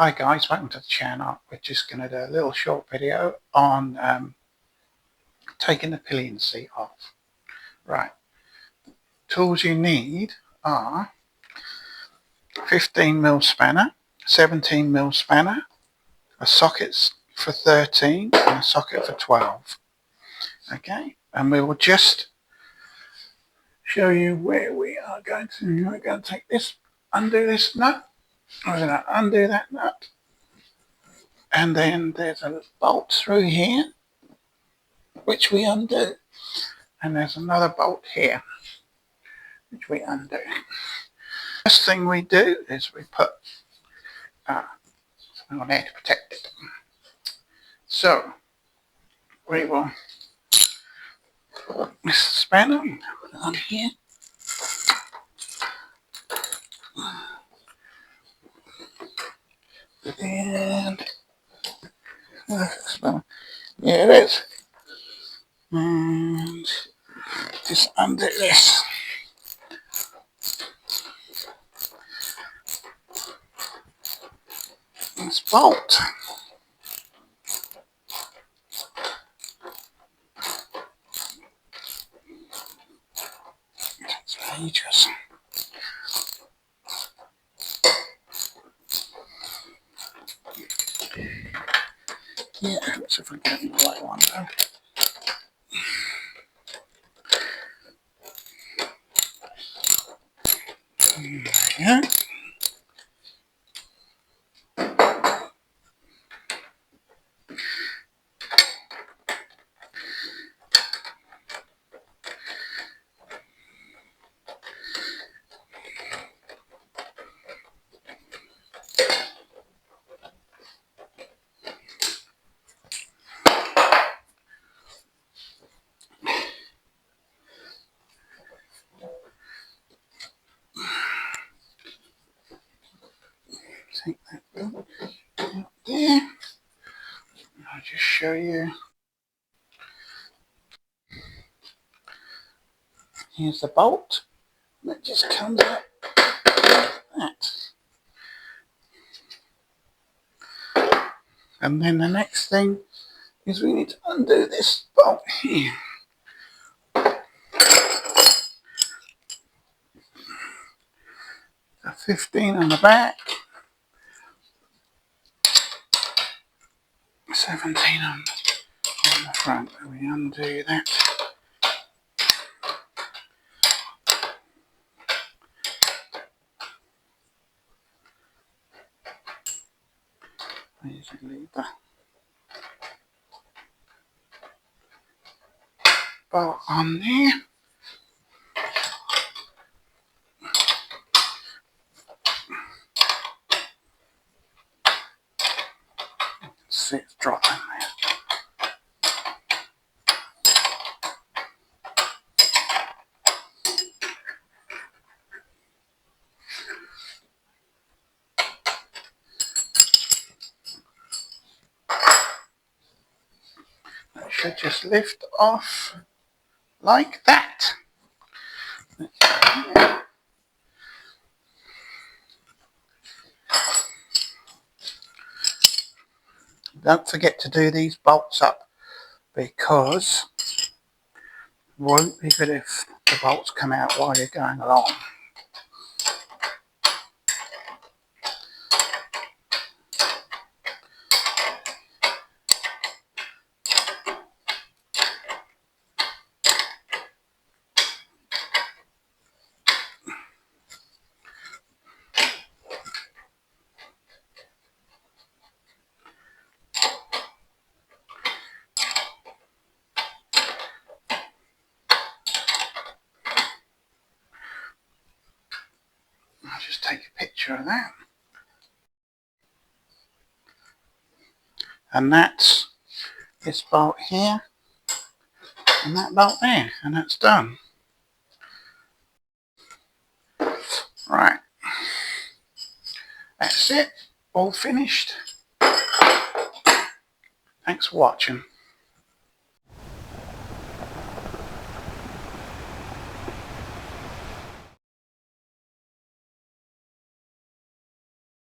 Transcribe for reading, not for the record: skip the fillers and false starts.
Hi guys, welcome to the channel. We're just going to do a little short video on taking the pillion seat off. Right, tools you need are 15mm spanner, 17mm spanner, a socket for 13 and a socket for 12. Okay, and we will just show you where we are going to. We're going to take this, undo this nut, we're going to undo that nut, and then there's a bolt through here which we undo, and there's another bolt here which we undo. First thing we do is we put something on there to protect it. So we will put this spanner on here, and here it is, and just undo this. This bolt. Takes ages. Yeah, let's see if we can get the right one though. There we go. Take that bolt out there. I'll just show you. Here's the bolt that just comes out like that. And then the next thing is we need to undo this bolt here. So 15 on the back, 17 on the front, and we undo that. I usually leave the bolt on there. See, it's dropping there. That should just lift off like that. Don't forget to do these bolts up, because it won't be good if the bolts come out while you're going along. I'll just take a picture of that. And that's this bolt here and that bolt there, and that's done. Right, that's it, all finished. Thanks for watching.